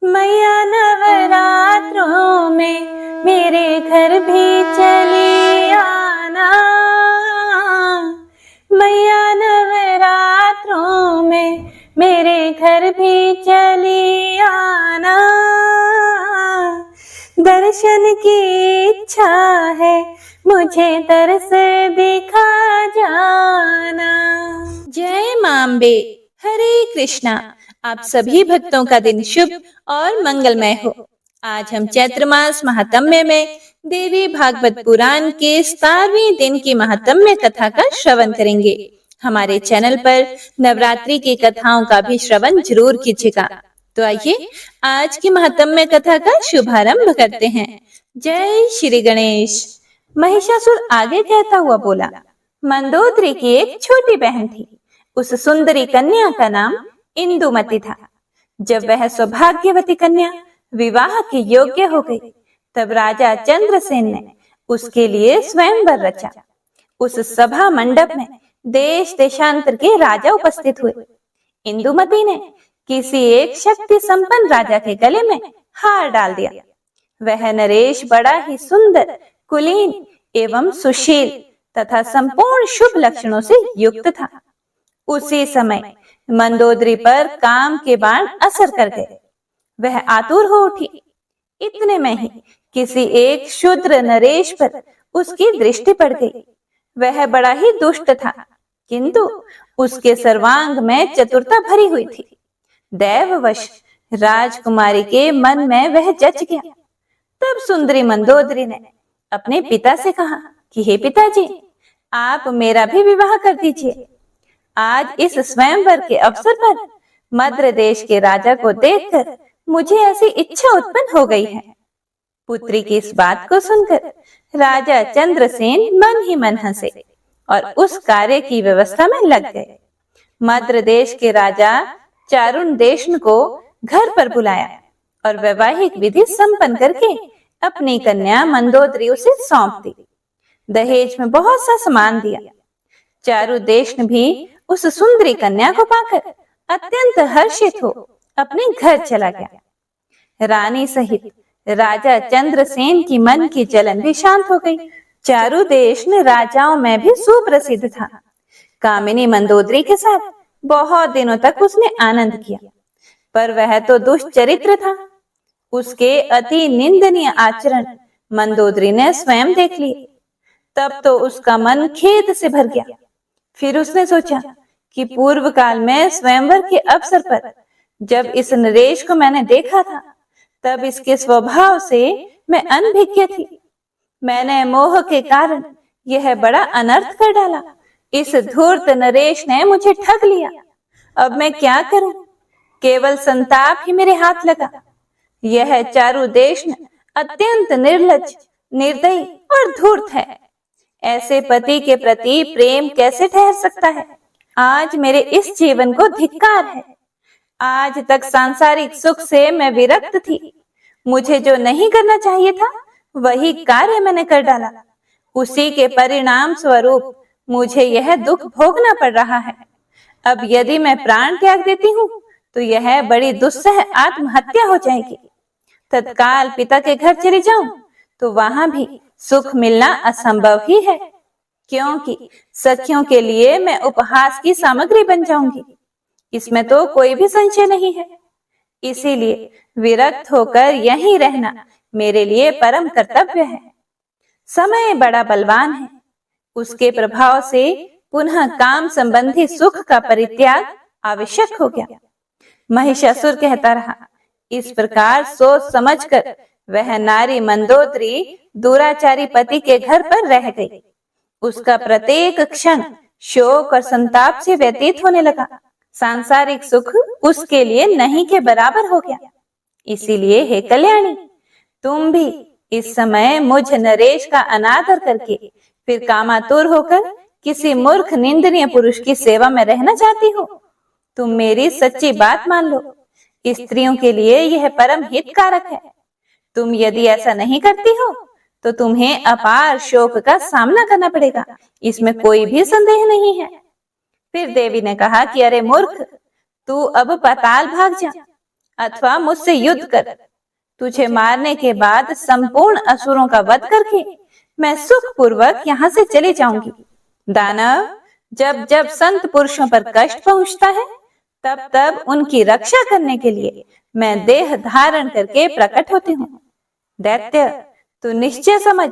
मैया नवरात्रों में मेरे घर भी चली आना। मैया नवरात्रों में मेरे घर भी चली आना। दर्शन की इच्छा है मुझे दर्श दिखा जाना। जय मां अम्बे। हरे कृष्णा। आप सभी भक्तों का दिन शुभ और मंगलमय हो। आज हम चैत्र मास महात्म्य में देवी भागवत पुराण के 17वें दिन की महात्म्य कथा का श्रवण करेंगे। हमारे चैनल पर नवरात्रि की कथाओं का भी श्रवण जरूर कीजिएगा। तो आइए आज की महात्म्य कथा का शुभारंभ करते हैं। जय श्री गणेश। महिषासुर आगे कहता हुआ बोला, मंदोदरी की एक छोटी बहन थी। उस सुंदरी कन्या का नाम इंदुमती था। जब वह सौभाग्यवती कन्या विवाह के योग्य हो गई, तब राजा चंद्रसेन ने उसके लिए स्वयंवर रचा। उस सभा मंडप में देश देशांतर के राजा उपस्थित हुए। इंदुमती ने किसी एक शक्ति संपन्न राजा के गले में हार डाल दिया। वह नरेश बड़ा ही सुंदर, कुलीन एवं सुशील तथा संपूर्ण शुभ लक्षणों से युक्त था। उसी समय मंदोदरी पर काम के बाण असर कर गए। वह आतुर हो उठी। इतने में ही किसी एक शूद्र नरेश पर उसकी दृष्टि पड़ गई। वह बड़ा ही दुष्ट था, किंतु उसके सर्वांग में चतुरता भरी हुई थी। दैववश राजकुमारी के मन में वह जच गया। तब सुंदरी मंदोदरी ने अपने पिता से कहा कि हे पिताजी, आप मेरा भी विवाह कर दीजिए। आज इस स्वयंवर के अवसर पर मद्र देश के राजा को देखकर मुझे ऐसी इच्छा उत्पन्न हो गई है। पुत्री की इस बात को सुनकर राजा चंद्रसेन मन ही मन हंसे और उस कार्य की व्यवस्था में लग गए। मद्र देश के राजा चारुण देशन को घर पर बुलाया और वैवाहिक विधि संपन्न करके अपनी कन्या मंदोदरी उसे सौंप दी। दहेज में बहुत सा सामान दिया। चारु देशन भी उस सुंदरी कन्या को पाकर अत्यंत हर्षित हो अपने घर चला गया। रानी सहित राजा चंद्रसेन की मन की जलन भी शांत हो गई। चारु देशन राजाओं में भी सुप्रसिद्ध था। कामिनी मंदोदरी के साथ बहुत दिनों तक उसने आनंद किया, पर वह तो दुष्चरित्र था। उसके अति निंदनीय आचरण मंदोदरी ने स्वयं देख लिए। तब तो उसका मन खेद से भर गया। फिर उसने सोचा कि पूर्व काल में स्वयंवर के अवसर पर जब इस नरेश को मैंने देखा था, तब इसके स्वभाव से मैं अनभिज्ञ थी। मैंने मोह के कारण यह बड़ा अनर्थ कर डाला। इस धूर्त नरेश ने मुझे ठग लिया। अब मैं क्या करूं? केवल संताप ही मेरे हाथ लगा। यह चारु देश अत्यंत निर्लज्ज, निर्दयी और धूर्त है। ऐसे पति के प्रति प्रेम कैसे ठहर सकता है? आज मेरे इस जीवन को धिक्कार है। आज तक सांसारिक सुख से मैं विरक्त थी। मुझे जो नहीं करना चाहिए था, वही कार्य मैंने कर डाला। उसी के परिणाम स्वरूप मुझे यह दुख भोगना पड़ रहा है। अब यदि मैं प्राण त्याग देती हूँ, तो यह बड़ी दुस्सह आत्महत्या हो जाएगी। तत्काल पिता के घर चली जाऊं, तो वहां भी सुख मिलना असंभव ही है, क्योंकि सखियों के लिए मैं उपहास की सामग्री बन जाऊंगी। इसमें तो कोई भी संशय नहीं है। इसीलिए विरक्त होकर यहीं रहना मेरे लिए परम कर्तव्य है। समय बड़ा बलवान है। उसके प्रभाव से पुनः काम संबंधी सुख का परित्याग आवश्यक हो गया। महिषासुर कहता रहा। इस प्रकार सोच समझकर वह नारी मंदोदरी दुराचारी पति के घर पर रह गई। उसका प्रत्येक क्षण शोक और संताप से व्यतीत होने लगा। सांसारिक सुख उसके लिए नहीं के बराबर हो गया। इसीलिए हे कल्याणी, तुम भी इस समय मुझ नरेश का अनादर करके फिर कामातुर होकर किसी मूर्ख निंदनीय पुरुष की सेवा में रहना चाहती हो? तुम मेरी सच्ची बात मान लो। स्त्रियों के लिए यह परम हितकारक है। तुम यदि ऐसा नहीं करती हो, तो तुम्हें अपार शोक का सामना करना पड़ेगा। इसमें कोई भी संदेह नहीं है। फिर देवी ने कहा कि अरे मूर्ख, तू अब पाताल भाग जा। अथवा मुझसे युद्ध कर। तुझे मारने के बाद संपूर्ण असुरों का वध करके मैं सुखपूर्वक यहाँ से चली जाऊंगी। दानव, जब जब संत पुरुषों पर कष्ट पहुंचता है, तब तब उनकी रक्षा करने के लिए मैं देह धारण करके प्रकट होती हूँ। दैत्य, तू निश्चय समझ,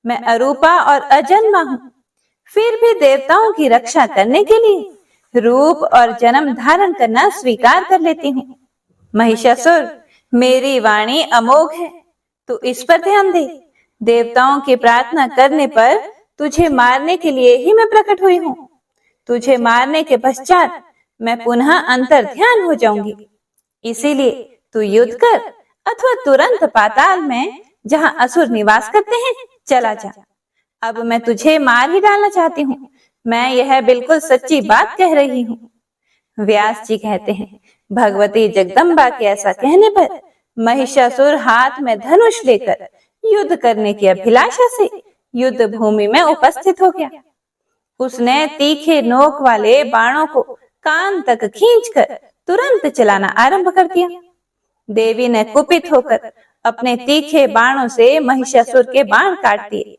मैं अरूपा और अजन्मा हूँ, फिर भी देवताओं की रक्षा करने के लिए रूप और जन्म धारण करना स्वीकार कर लेती हूँ। महिषासुर, मेरी वाणी अमोघ है, तू इस पर ध्यान दे। देवताओं की प्रार्थना करने पर तुझे मारने के लिए ही मैं प्रकट हुई हूँ। तुझे मारने के पश्चात मैं पुनः अंतर ध्यान हो जाऊंगी। इसीलिए तू युद्ध कर अथवा तुरंत पाताल में जहाँ असुर निवास करते हैं चला जा। अब मैं तुझे मार ही डालना चाहती हूँ। मैं यह बिल्कुल सच्ची बात कह रही हूँ। व्यास जी कहते हैं, भगवती जगदम्बा के ऐसा कहने पर महिषासुर हाथ में धनुष लेकर युद्ध करने की अभिलाषा से युद्ध भूमि में उपस्थित हो गया। उसने तीखे नोक वाले बाणों को कान तक खींचकर तुरंत चलाना आरंभ कर दिया। देवी ने कुपित होकर अपने तीखे बाणों से महिषासुर के बाण काट दिए।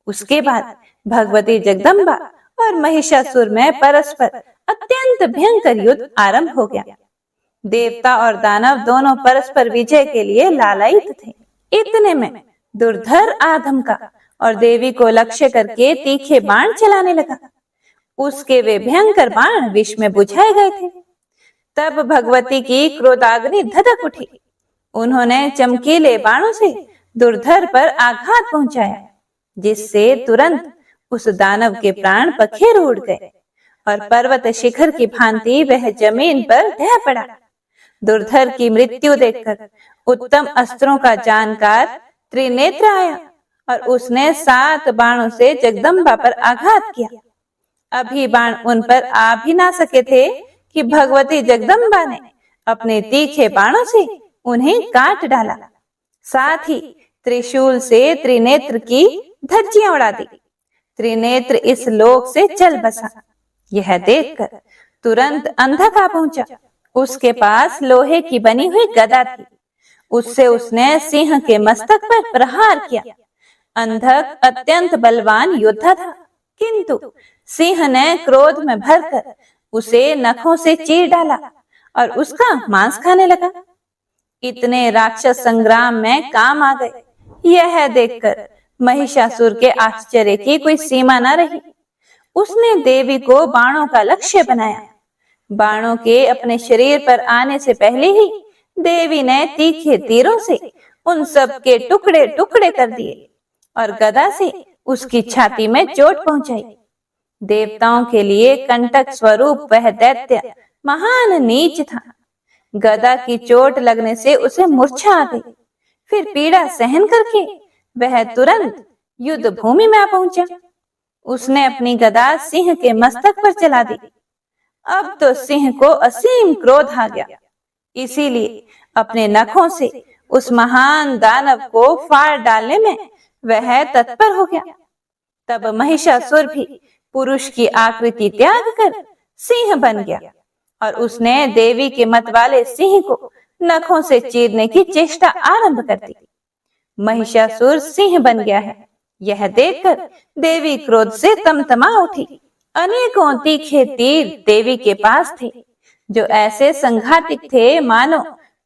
उसके बाद भगवती जगदम्बा और महिषासुर में परस्पर अत्यंत भयंकर युद्ध आरंभ हो गया। देवता और दानव दोनों परस्पर विजय के लिए लालायित थे। इतने में दुर्धर आधमका और देवी को लक्ष्य करके तीखे बाण चलाने लगा। उसके वे भयंकर बाण विष में बुझाए गए थे। तब भगवती की क्रोधाग्नि धधक उठी। उन्होंने चमकीले बाणों से दुर्धर पर आघात पहुंचाया, जिससे तुरंत उस दानव के प्राण पखेरु उड़ गए और पर्वत शिखर की भांति वह जमीन पर ढह पड़ा। दुर्धर की मृत्यु देखकर उत्तम अस्त्रों का जानकार त्रिनेत्र आया और उसने 7 बाणों से जगदम्बा पर आघात किया। अभी बाण उन पर आ भी ना सके थे कि भगवती जगदम्बा ने अपने तीखे बाणों से उन्हें काट डाला। साथ ही त्रिशूल से त्रिनेत्र की धज्जियां उड़ा दी। त्रिनेत्र इस लोक से चल बसा। यह देखकर तुरंत अंधक आ पहुंचा। उसके पास लोहे की बनी हुई गदा थी। उससे उसने सिंह के मस्तक पर प्रहार किया। अंधक अत्यंत बलवान योद्धा था, किंतु सिंह ने क्रोध में भरकर उसे नखों से चीर डाला और उसका मांस खाने लगा। इतने राक्षस संग्राम में काम आ गए। यह देखकर महिषासुर के आश्चर्य की कोई सीमा न रही। उसने देवी को बाणों का लक्ष्य बनाया। बाणों के अपने शरीर पर आने से पहले ही देवी ने तीखे तीरों से उन सब के टुकड़े टुकड़े कर दिए और गदा से उसकी छाती में चोट पहुंचाई। देवताओं के लिए कंटक स्वरूप वह दैत्य महान नीच था। गदा की चोट लगने से उसे मूर्छा आ गई। फिर पीड़ा सहन करके वह तुरंत युद्ध भूमि में आ पहुंचा। उसने अपनी गदा सिंह के मस्तक पर चला दी। अब तो सिंह को असीम क्रोध आ गया। इसीलिए अपने नखों से उस महान दानव को फाड़ डालने में वह तत्पर हो गया। तब महिषासुर भी पुरुष की आकृति त्याग कर सिंह बन गया और उसने देवी के मत वाले सिंह को नखों से चीरने की चेष्टा आरंभ कर दी। महिषासुर सिंह बन गया है, यह देखकर देवी क्रोध से तमतमा उठी। अनेकों तीखे तीर देवी के पास थे, जो ऐसे संघातिक थे मानो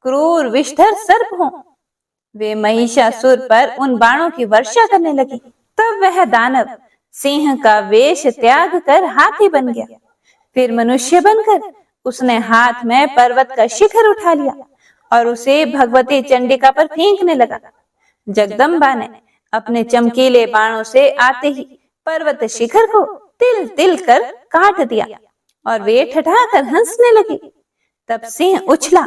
क्रूर विषधर सर्प हों। वे महिषासुर पर उन बाणों की वर्षा करने लगी। तब वह दानव सिंह का वेश त्याग कर हाथी बन गया। फिर मनुष्य बनकर उसने हाथ में पर्वत का शिखर उठा लिया और उसे भगवती चंडिका पर फेंकने लगा। जगदम्बा ने अपने चमकीले बाणों से आते ही पर्वत शिखर को तिल तिल कर काट दिया और वे ठठाकर हंसने लगी। तब सिंह उछला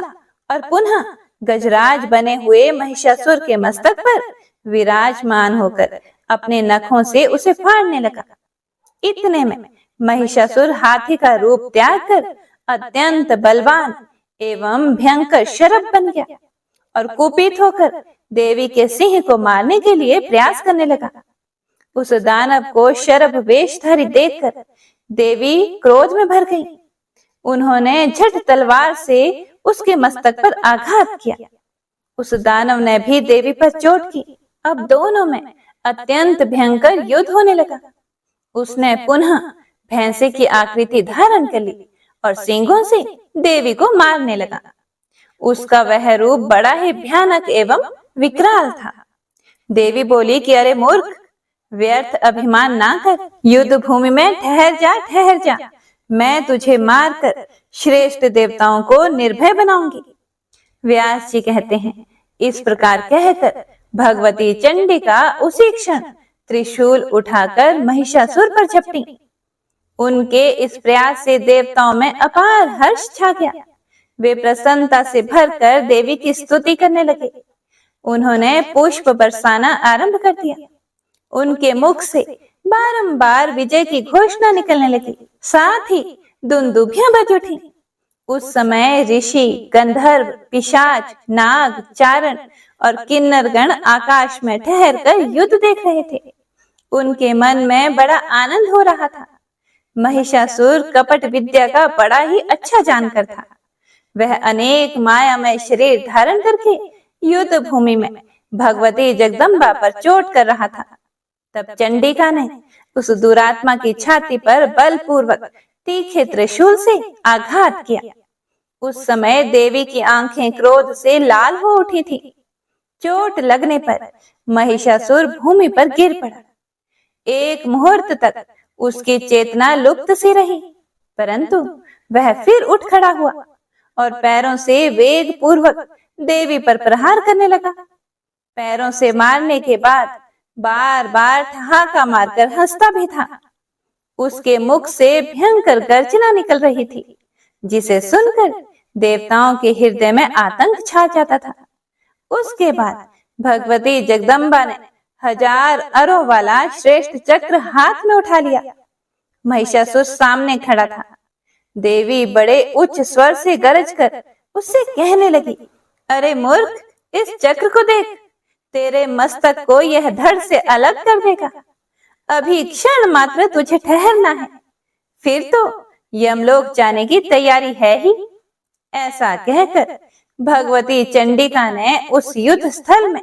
और पुनः गजराज बने हुए महिषासुर के मस्तक पर विराजमान होकर अपने नखों से उसे फाड़ने लगा। इतने में महिषासुर हाथी का रूप त्याग कर अत्यंत बलवान एवं भयंकर शरभ बन गया और कुपित होकर देवी के सिंह को मारने के लिए प्रयास करने लगा। उस दानव को शरभ वेशधारी देखकर देवी क्रोध में भर गई। उन्होंने झट तलवार से उसके मस्तक पर आघात किया। उस दानव ने भी देवी पर चोट की। अब दोनों में अत्यंत भयंकर युद्ध होने लगा। उसने पुनः भैंसे की आकृति धारण कर ली और सींगों से देवी को मारने लगा। उसका वह रूप बड़ा ही भयानक एवं विकराल था। देवी बोली कि अरे मूर्ख, व्यर्थ अभिमान ना कर, युद्ध भूमि में ठहर जा, ठहर जा। मैं तुझे मारकर श्रेष्ठ देवताओं को निर्भय बनाऊंगी। व्यास जी कहते हैं, इस प्रकार कहकर भगवती चंडिका उसी क्षण त्रिशूल उठाकर महिषासुर पर झपटी। उनके इस प्रयास से देवताओं में अपार हर्ष छा गया। वे प्रसन्नता से भरकर देवी की स्तुति करने लगे। उन्होंने पुष्प बरसाना आरंभ कर दिया। उनके मुख से बारंबार विजय की घोषणा निकलने लगी। साथ ही दुंदुभियां बज उठी। उस समय ऋषि, गंधर्व, पिशाच, नाग, चारण और किन्नरगण आकाश में ठहरकर युद्ध देख रहे थे। उनके मन में बड़ा आनंद हो रहा था। महिषासुर कपट विद्या का बड़ा ही अच्छा जानकर था। वह अनेक मायामय शरीर धारण करके युद्ध भूमि में भगवती जगदम्बा पर चोट कर रहा था। तब चंडिका ने उस दुरात्मा की छाती पर बलपूर्वक तीखे त्रिशूल से आघात किया। उस समय देवी की आंखें क्रोध से लाल हो उठी थी। चोट लगने पर महिषासुर भूमि पर गिर पड़ा। एक मुहूर्त तक उसकी चेतना लुप्त सी रही, परंतु वह फिर उठ खड़ा हुआ और पैरों से वेग पूर्वक देवी पर प्रहार करने लगा। पैरों से मारने के बाद बार बार ठहाका मारकर हंसता भी था। उसके मुख से भयंकर गर्जना निकल रही थी, जिसे सुनकर देवताओं के हृदय में आतंक छा जाता था। उसके बाद भगवती जगदम्बा ने 1000 अरों वाला श्रेष्ठ चक्र हाथ में उठा लिया। महिषासुर सामने खड़ा था। देवी बड़े उच्च स्वर से गरज कर उससे कहने लगी, अरे मूर्ख, इस चक्र को देख, तेरे मस्तक को यह धड़ से अलग कर देगा। अभी क्षण मात्र तुझे ठहरना है, फिर तो यमलोक जाने की तैयारी है ही। ऐसा कहकर भगवती चंडिका ने उस युद्ध स्थल में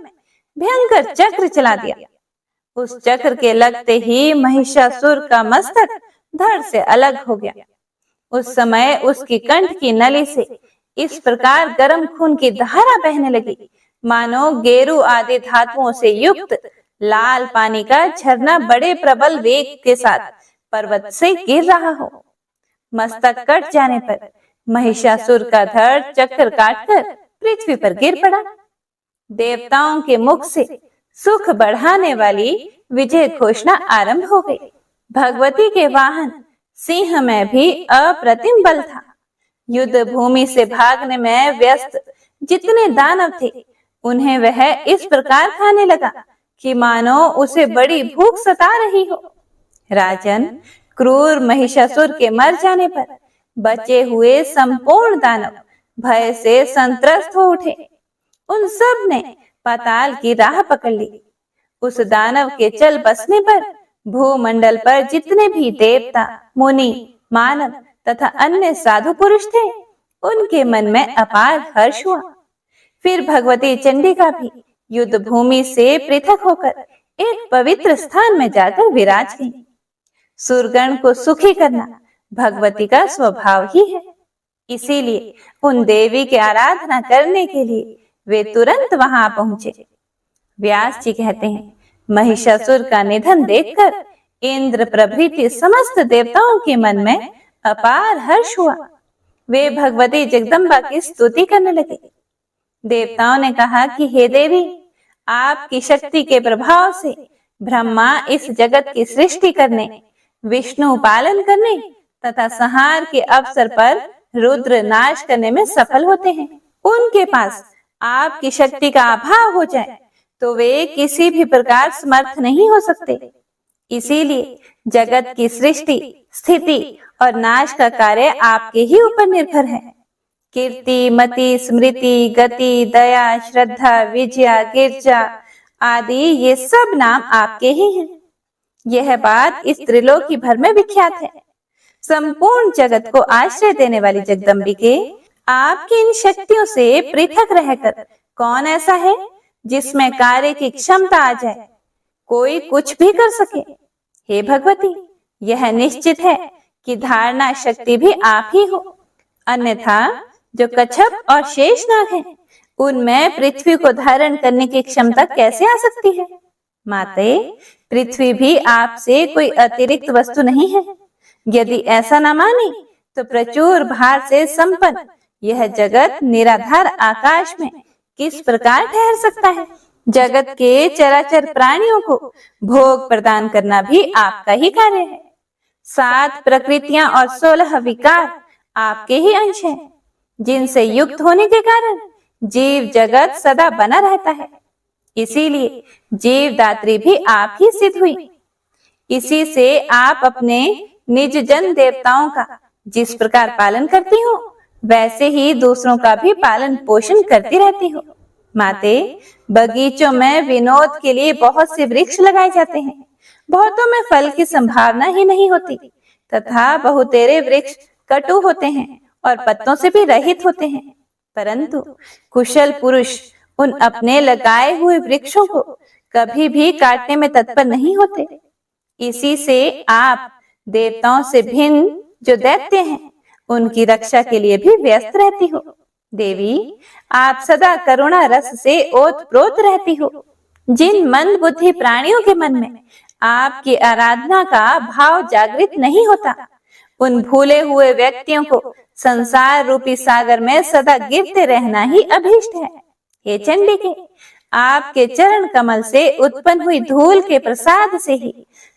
भयंकर चक्र चला दिया। उस चक्र के लगते ही महिषासुर का मस्तक धड़ से अलग हो गया। उस समय उसकी कंठ की नली से इस प्रकार गर्म खून की धारा बहने लगी, मानो गेरू आदि धातुओं से युक्त लाल पानी का झरना बड़े प्रबल वेग के साथ पर्वत से गिर रहा हो। मस्तक कट जाने पर महिषासुर का धड़ चक्कर काटकर पृथ्वी पर गिर पड़ा। देवताओं के मुख से सुख बढ़ाने वाली विजय घोषणा आरंभ हो गई। भगवती के वाहन सिंह में भी अप्रतिम बल था। युद्ध भूमि से भागने में व्यस्त जितने दानव थे, उन्हें वह इस प्रकार खाने लगा कि मानो उसे बड़ी भूख सता रही हो। राजन, क्रूर महिषासुर के मर जाने पर बचे हुए संपूर्ण दानव भय से संत्रस्त हो उठे। उन सब ने पाताल की राह पकड़ ली। उस दानव के चल बसने पर भूमंडल पर जितने भी देवता, मुनि, मानव तथा अन्य साधु पुरुष थे, उनके मन में अपार हर्ष हुआ। फिर भगवती चंडिका भी युद्ध भूमि से पृथक होकर एक पवित्र स्थान में जाकर विराज गई। सुरगण को सुखी करना भगवती का स्वभाव ही है। इसीलिए उन देवी की आराधना करने के लिए वे तुरंत वहां पहुंचे। व्यास जी कहते हैं, महिषासुर का निधन देखकर इंद्र प्रभृति समस्त देवताओं के मन में अपार हर्ष हुआ। वे भगवती जगदम्बा की स्तुति करने लगे। देवताओं ने कहा कि हे देवी, आपकी शक्ति के प्रभाव से ब्रह्मा इस जगत की सृष्टि करने, विष्णु पालन करने तथा संहार के अवसर पर रुद्र नाश करने में सफल होते हैं। उनके पास आपकी शक्ति का अभाव हो जाए तो वे किसी भी प्रकार समर्थ नहीं हो सकते। इसीलिए जगत की सृष्टि, स्थिति और नाश का कार्य आपके ही ऊपर निर्भर है। कीर्ति, मति, स्मृति, गति, दया, श्रद्धा, विजया, गिरजा आदि ये सब नाम आपके ही हैं। यह बात इस त्रिलोकी भर में विख्यात है। संपूर्ण जगत को आश्रय देने वाली जगदम्बिके, आपकी इन शक्तियों से पृथक रहकर कौन ऐसा है जिसमें कार्य की क्षमता आ जाए, कोई कुछ भी कर सके। हे भगवती, यह निश्चित है कि धारणा शक्ति भी आप ही हो, अन्यथा जो कच्छप और शेषनाग हैं, उनमें पृथ्वी को धारण करने की क्षमता कैसे आ सकती है। माते, पृथ्वी भी आपसे कोई अतिरिक्त वस्तु नहीं है। यदि ऐसा न माने तो प्रचुर भार से संपन्न यह जगत निराधार आकाश में किस प्रकार ठहर सकता है। जगत के चराचर प्राणियों को भोग प्रदान करना भी आपका ही कार्य है। 7 प्रकृतियां और 16 विकार आपके ही अंश हैं, जिनसे युक्त होने के कारण जीव जगत सदा बना रहता है। इसीलिए जीवदात्री भी आप ही सिद्ध हुई। इसी से आप अपने निज जन देवताओं का जिस प्रकार पालन करती हो, वैसे ही दूसरों का भी पालन पोषण करती रहती हो। माते, बगीचों में विनोद के लिए बहुत से वृक्ष लगाए जाते हैं। बहुतों में फल की संभावना ही नहीं होती तथा बहुतेरे वृक्ष कटु होते हैं और पत्तों से भी रहित होते हैं, परंतु कुशल पुरुष उन अपने लगाए हुए वृक्षों को कभी भी काटने में तत्पर नहीं होते। इसी से आप देवताओं से भिन्न जो दैत्य हैं, उनकी रक्षा के लिए भी व्यस्त रहती हो। देवी, आप सदा करुणा रस से ओतप्रोत रहती हो। जिन मंद बुद्धि प्राणियों के मन में आपकी आराधना का भाव जागृत नहीं होता, उन भूले हुए व्यक्तियों को संसार रूपी सागर में सदा गिरते रहना ही अभीष्ट है। हे चंडिके, आपके चरण कमल से उत्पन्न हुई धूल के प्रसाद से ही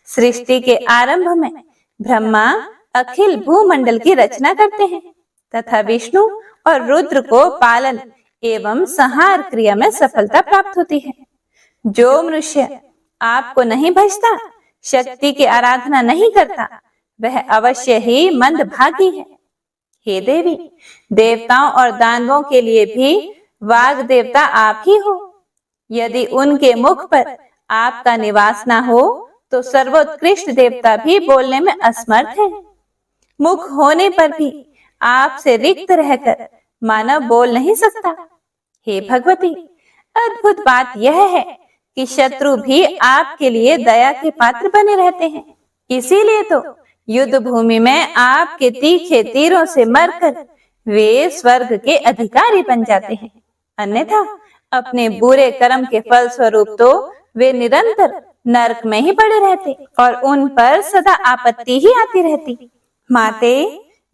सृष्टि के आरंभ में ब्रह्मा अखिल भूमंडल की रचना करते हैं तथा विष्णु और रुद्र को पालन एवं संहार क्रिया में सफलता प्राप्त होती है। जो मनुष्य आपको नहीं भजता, शक्ति की आराधना नहीं करता, वह अवश्य ही मंदभागी है। हे देवी, देवताओं और दानवों के लिए भी वाग देवता आप ही हो। यदि उनके मुख पर आपका निवास ना हो तो सर्वोत्कृष्ट देवता भी बोलने में असमर्थ है। मुख होने पर भी आपसे रिक्त रहकर मानव बोल नहीं सकता। हे भगवती, अद्भुत बात यह है कि शत्रु भी आपके लिए दया के पात्र बने रहते हैं। इसीलिए तो युद्ध भूमि में आपके तीखे तीरों से मरकर वे स्वर्ग के अधिकारी बन जाते हैं, अन्यथा अपने बुरे कर्म के फल स्वरूप तो वे निरंतर नरक में ही पड़े रहते और उन पर सदा आपत्ति ही आती रहती। माते,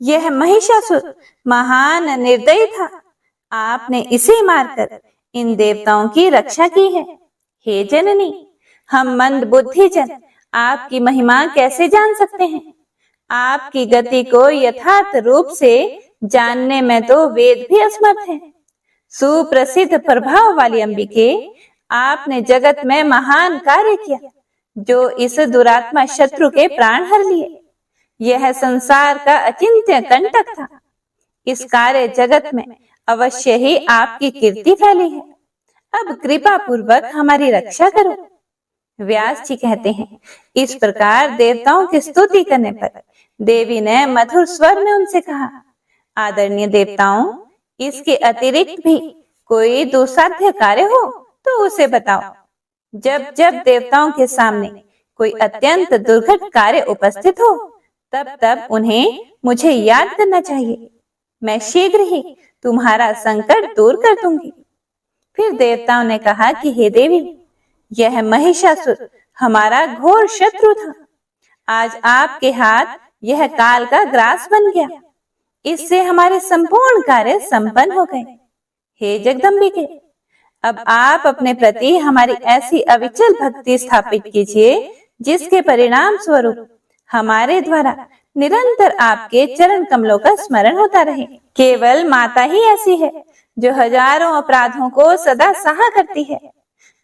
यह महिषासुर महान निर्दयी था, आपने इसे मारकर इन देवताओं की रक्षा की है। हे जननी, हम मंद बुद्धि जन आपकी महिमा कैसे जान सकते हैं। आपकी गति को यथार्थ रूप से जानने में तो वेद भी असमर्थ हैं। सुप्रसिद्ध प्रभाव वाली अंबिके, आपने जगत में महान कार्य किया, जो इस दुरात्मा शत्रु के प्राण हर लिए। यह संसार का अचिंत्य कंटक था। इस कार्य जगत में अवश्य ही आपकी कीर्ति फैली है। अब कृपा पूर्वक हमारी रक्षा करो। व्यास जी कहते हैं, इस प्रकार देवताओं की स्तुति करने पर देवी ने मधुर स्वर में उनसे कहा, आदरणीय देवताओं, इसके अतिरिक्त भी कोई दुस्साध्य कार्य हो तो उसे बताओ। जब जब देवताओं के सामने कोई अत्यंत दुर्घट कार्य उपस्थित हो, तब तब उन्हें मुझे याद करना चाहिए। मैं शीघ्र ही तुम्हारा संकट दूर कर दूंगी। फिर देवताओं ने कहा कि हे देवी, यह महिषासुर हमारा घोर शत्रु था। आज आपके हाथ यह काल का ग्रास बन गया। इससे हमारे संपूर्ण कार्य संपन्न हो गए। हे जगदम्बिके, अब आप अपने प्रति हमारी ऐसी अविचल भक्ति स्थापित कीजिए, जिसके परिणाम स्वरूप हमारे द्वारा निरंतर आपके चरण कमलों का स्मरण होता रहे। केवल माता ही ऐसी है जो हजारों अपराधों को सदा सहा करती है।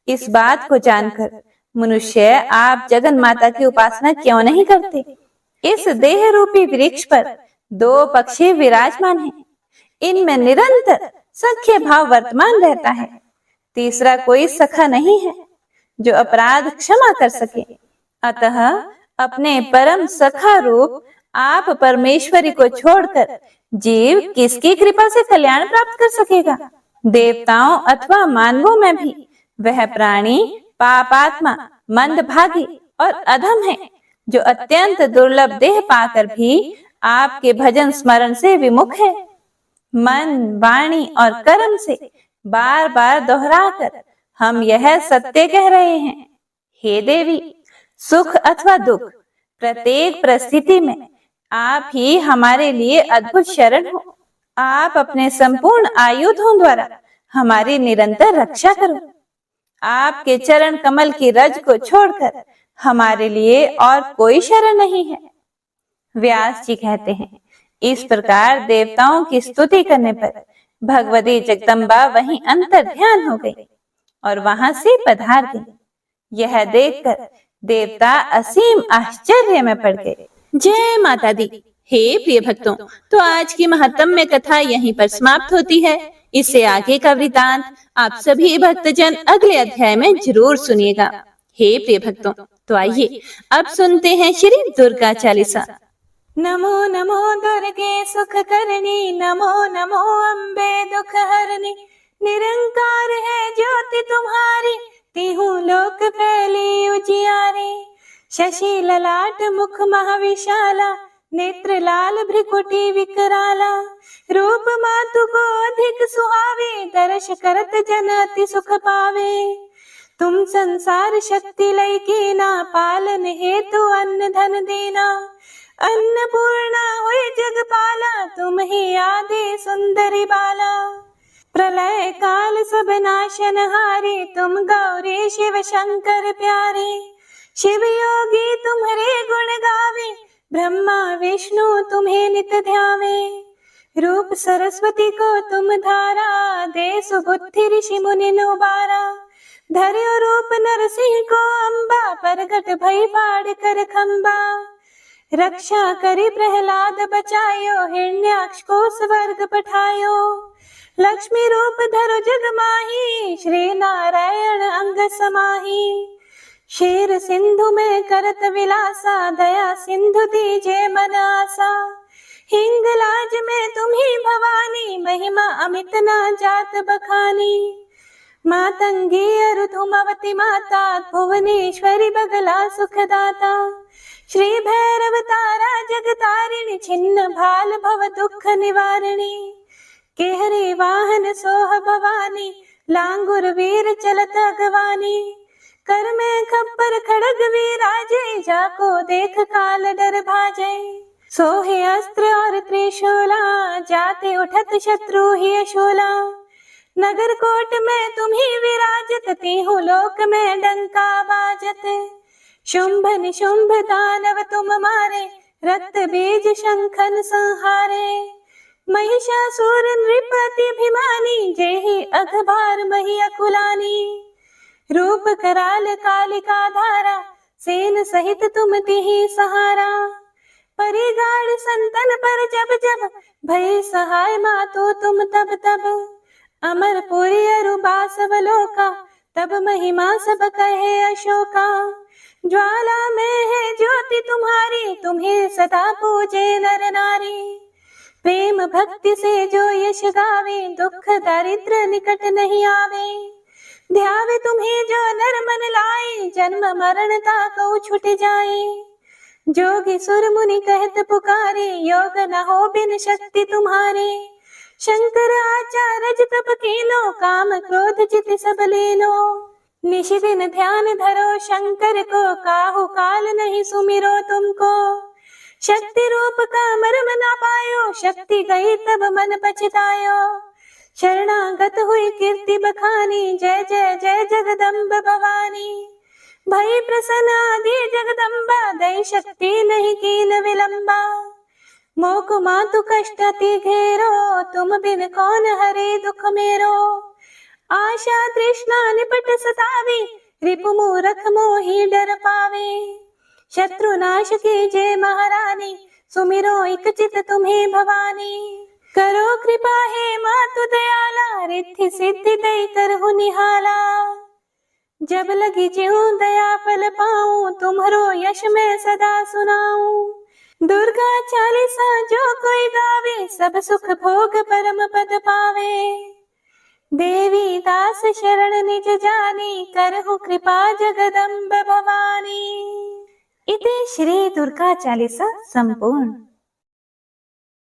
इस बात को जानकर मनुष्य आप जगन माता की उपासना क्यों नहीं करते। इस देह रूपी वृक्ष पर 2 पक्षी विराजमान हैं। इनमें निरंतर सख्य भाव वर्तमान रहता है। तीसरा कोई सखा नहीं है जो अपराध क्षमा कर सके। अतः अपने परम सखा रूप आप परमेश्वरी को छोड़कर जीव किसकी कृपा से कल्याण प्राप्त कर सकेगा? देवताओं अथवा मानवों में भी वह प्राणी पापात्मा, मंदभागी और अधम है, जो अत्यंत दुर्लभ देह पाकर भी आपके भजन स्मरण से विमुख है। मन, वाणी और कर्म से बार बार दोहराकर हम यह सत्य कह रहे हैं, हे देवी, सुख अथवा दुख, प्रत्येक परिस्थिति में आप ही हमारे लिए अद्भुत शरण हो। आप अपने संपूर्ण आयुधों द्वारा हमारी निरंतर रक्षा करो। आपके चरण कमल की रज को छोड़कर हमारे लिए और कोई शरण नहीं है। व्यास जी कहते हैं, इस प्रकार देवताओं की स्तुति करने पर भगवती जगदम्बा वहीं अंतर ध्यान हो गई और वहां से पधार गई। यह देखकर देवता असीम आश्चर्य में पड़ गए। जय माता दी। हे प्रिय भक्तों, तो आज की महात्म्य कथा यहीं पर समाप्त होती है। इससे आगे का वृतांत आप सभी भक्तजन अगले अध्याय में जरूर सुनिएगा। हे प्रिय भक्तों, तो आइए अब सुनते हैं श्री दुर्गा चालीसा। नमो नमो दुर्गे सुख करनी, नमो नमो अम्बे दुख हरनी, निरंकार है ज्योति तुम्हारी, तिहु लोक फैली उजियारी। शशि ललाट मुख महाविशाला, नेत्र लाल भ्रिकुटी विकराला, रूप मातु को अधिक सुहावे, दर्श करत जन अति सुख पावे। तुम संसार शक्ति लय कीना, पालन हेतु अन्न धन देना, अन्नपूर्णा हुई जगपाला, तुम ही आदि सुंदरी बाला। प्रलय काल सब नाशन हारे, तुम गौरी शिव शंकर प्यारे। शिव योगी तुम्हारे गुण गावे, ब्रह्मा विष्णु तुम्हें नित ध्यावे। रूप सरस्वती को तुम धारा, दे सुबुद्धि ऋषि मुनि उबारा। धर्यो रूप नरसिंह को अम्बा, प्रगट भई फाड़ कर खंबा। रक्षा करी प्रहलाद बचायो, हिरण्याक्ष को स्वर्ग पठायो। लक्ष्मी रूप धरो जग माही, श्री नारायण अंग समाही। शेर सिंधु में करत विलासा, दया सिंधु दीजे मन आसा। हिंगलाज में तुम्ही भवानी, महिमा अमित ना जात बखानी। मातंगी अरुधुमवती माता, भुवनेश्वरी बगला सुखदाता। श्री भैरव तारा जगतारिणी, छिन्न भाल भव दुख निवारिणी। केहरी वाहन सोह भवानी, लांगुर वीर चलत अगवानी। कर में खप्पर खड़ग विराजे, जाको देख काल डर भाजे। सोहे अस्त्र और त्रिशूला, जाते उठत शत्रु ही शूला। नगर कोट में तुम्ही विराजत, तीहु लोक में डंका बाजत। शुंभ निशुंभ दानव तुम मारे, रक्त बीज शंखन संहारे। महिषासुर नृपति अभिमानी, जेहि अघभार मही अकुलानी। रूप कराल कालिका धारा, सेन सहित तुम तिहि सहारा। परिगाड़ संतन पर जब जब, भय सहाय मातो तुम तब तब। अमरपुरी अरु बासवलोका, तब महिमा सब कहे अशोका। ज्वाला में है ज्योति तुम्हारी, तुम्हें सदा पूजे नर नारी। प्रेम भक्ति से जो यश गावे, दुख दारिद्र निकट नहीं आवे। ध्यावे तुम्हें जो नर मन लाए, जन्म मरण ताको छुट जाए। जोगी सुर मुनि कहत पुकारे, योग न हो बिन शक्ति तुम्हारे। शंकर आचार्य तप कीनो, काम क्रोध जित सब लेनो। निश दिन ध्यान धरो शंकर को, काहू काल नहीं सुमिरो तुमको। शक्ति रूप का मर्म ना पायो, शक्ति गई तब मन पछतायो। शरणागत हुई कीर्ति बखानी, जय जय जय जगदम्ब भवानी। भई प्रसन्न आदि जगदम्बा, दई शक्ति नहीं कीन विलंबा। मोको मातु कष्ट अति घेरो, तुम बिन कौन हरे दुख मेरो। आशा तृष्णा निपट सतावे, रिपु मूरख मोहि डर पावे। शत्रु नाश कीजे महारानी, सुमिरो एक चित तुम्हें भवानी। करो कृपा हे मातु दयाला, रिद्धि सिद्धि दई करहु निहाला। जब लगी ज्यों दया फल पाऊं, तुम्हरो यश मैं सदा सुनाऊं। दुर्गा चालीसा जो कोई गावे, सब सुख भोग परम पद पावे। देवी दास शरण निज जानी, करहु कृपा जगदम्ब भवानी। इति श्री दुर्गा चालीसा संपूर्ण।